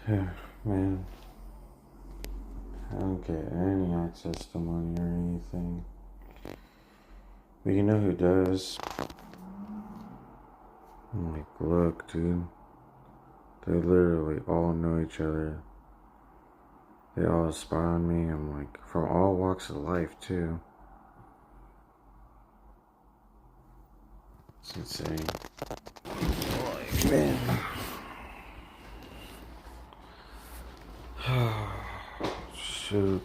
Man, I don't get any access to money or anything. But you know who does? I'm like, look, dude. They literally all know each other. They all spy on me. I'm like, from all walks of life, too. It's insane. Man. Shoot.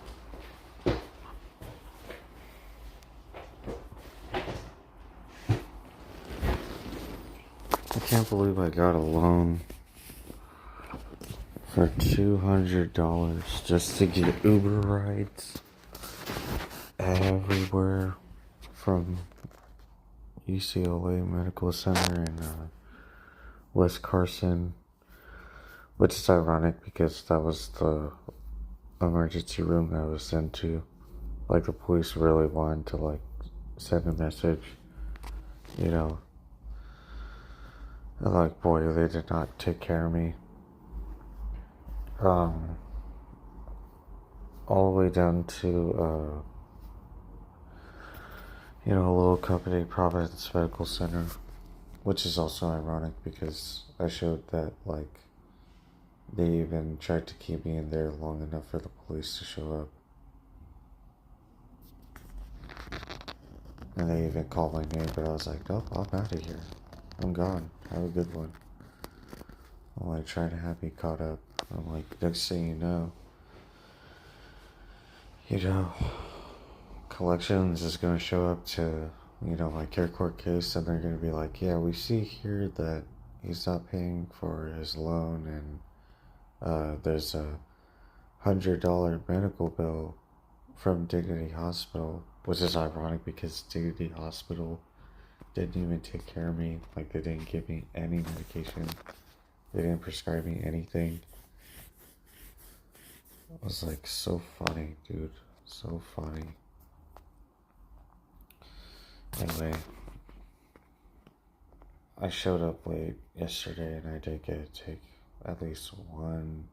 I can't believe I got a loan for $200 just to get Uber rides everywhere from UCLA Medical Center in West Carson, which is ironic because that was the emergency room that I was sent to. Like, the police really wanted to, like, send a message, you know. And, like, boy, they did not take care of me. All the way down to, a little company, Providence Medical Center, which is also ironic because I showed that, like, they even tried to keep me in there long enough for the police to show up. And they even called my name, but I was like, nope, I'm out of here. I'm gone. Have a good one. I'm like trying to have me caught up. I'm like, next thing you know, collections is going to show up to, my care court case, and they're going to be like, yeah, we see here that he's not paying for his loan, and there's a $100 medical bill from Dignity Hospital, which is ironic because Dignity Hospital didn't even take care of me. Like, they didn't give me any medication. They didn't prescribe me anything. It was like so funny, dude. So funny. Anyway, I showed up late yesterday and I did get to take at least one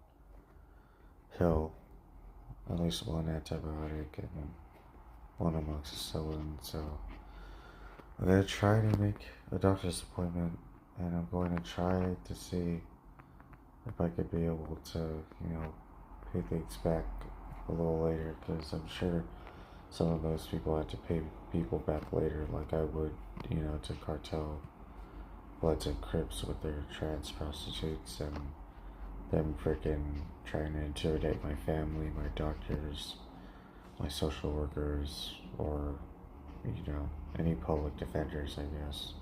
pill, at least one antibiotic, and one amoxicillin. So I'm gonna try to make a doctor's appointment, and I'm going to try to see if I could be able to, pay things back a little later, because I'm sure some of those people had to pay people back later, like I would, to cartel Bloods and Crips with their trans prostitutes and them freaking trying to intimidate my family, my doctors, my social workers, or, any public defenders, I guess.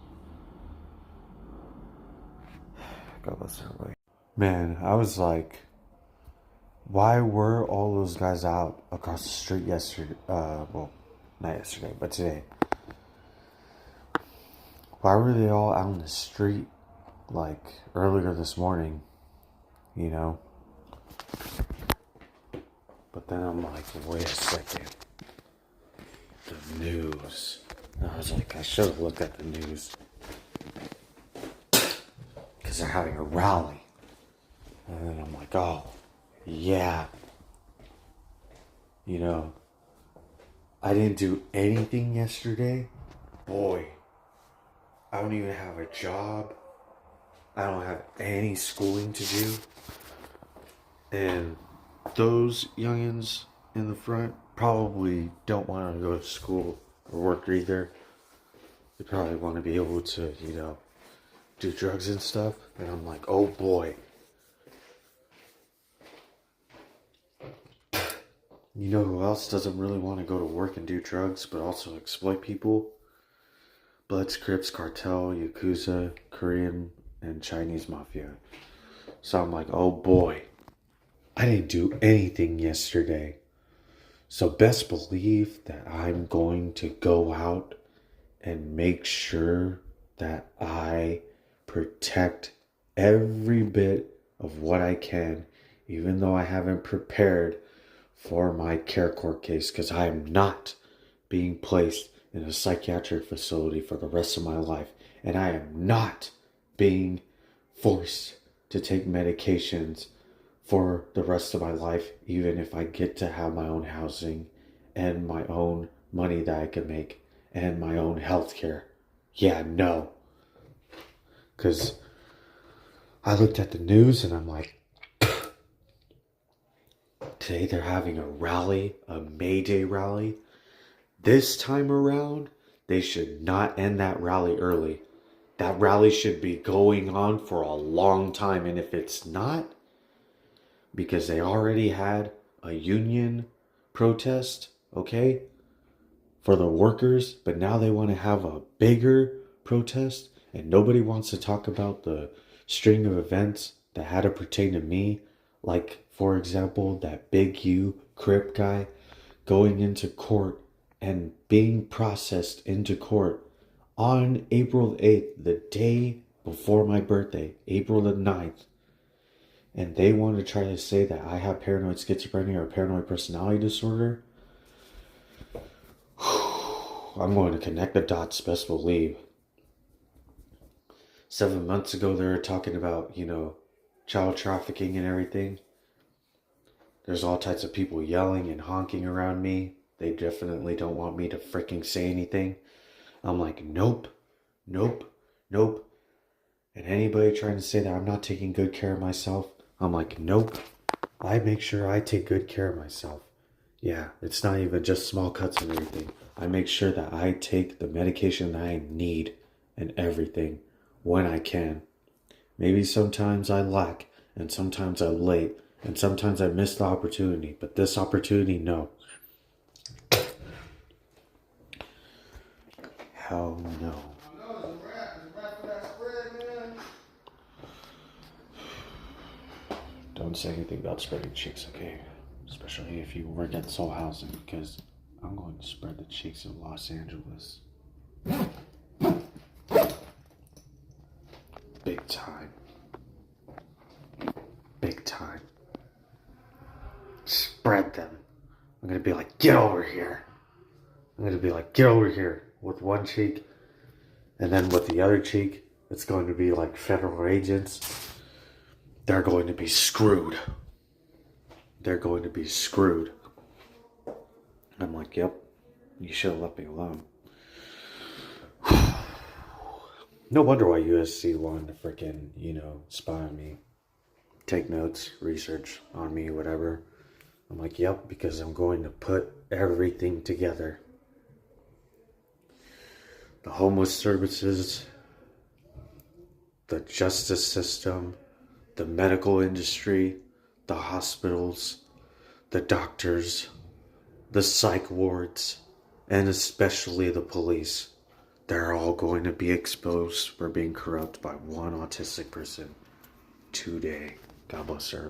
God bless everybody. Man, I was like, why were all those guys out across the street yesterday? Well, not yesterday, but today. Why were they all out in the street, like, earlier this morning, But then I'm like, wait a second. The news. And I was like, I should have looked at the news. Because they're having a rally. And then I'm like, oh, yeah. I didn't do anything yesterday. Boy, I don't even have a job. I don't have any schooling to do. And those youngins in the front probably don't want to go to school or work either. They probably want to be able to, do drugs and stuff. And I'm like, oh boy. You know who else doesn't really want to go to work and do drugs, but also exploit people? Bloods, Crips, Cartel, Yakuza, Korean, and Chinese Mafia. So I'm like, oh boy. I didn't do anything yesterday. So best believe that I'm going to go out and make sure that I protect every bit of what I can, even though I haven't prepared for my care court case, because I am not being placed in a psychiatric facility for the rest of my life, and I am not being forced to take medications for the rest of my life, even if I get to have my own housing and my own money that I can make and my own health care. Yeah, no. Because I looked at the news and I'm like, today they're having a rally, a MayDay rally. This time around, they should not end that rally early. That rally should be going on for a long time. And if it's not, because they already had a union protest, okay, for the workers, but now they want to have a bigger protest, and nobody wants to talk about the string of events that had to pertain to me, like, for example, that Big U Crip guy going into court and being processed into court on April 8th, the day before my birthday, April the 9th. And they want to try to say that I have paranoid schizophrenia or paranoid personality disorder. I'm going to connect the dots, best believe. 7 months ago, they were talking about, child trafficking and everything. There's all types of people yelling and honking around me. They definitely don't want me to freaking say anything. I'm like, nope, nope, nope. And anybody trying to say that I'm not taking good care of myself, I'm like, nope. I make sure I take good care of myself. Yeah, it's not even just small cuts and everything. I make sure that I take the medication that I need and everything when I can. Maybe sometimes I lack, and sometimes I'm late, and sometimes I miss the opportunity. But this opportunity, no. Hell no. Don't say anything about spreading cheeks, okay? Especially if you work at Soul Housing, because I'm going to spread the cheeks of Los Angeles. Big time. Big time. Spread them. I'm going to be like, get over here. I'm going to be like, get over here with one cheek. And then with the other cheek, it's going to be like federal agents. They're going to be screwed. They're going to be screwed. I'm like, yep, you should have left me alone. No wonder why USC wanted to freaking, spy on me. Take notes, research on me, whatever. I'm like, yep, because I'm going to put everything together. The homeless services, the justice system, the medical industry, the hospitals, the doctors, the psych wards, and especially the police. They're all going to be exposed for being corrupt by one autistic person today. God bless everybody.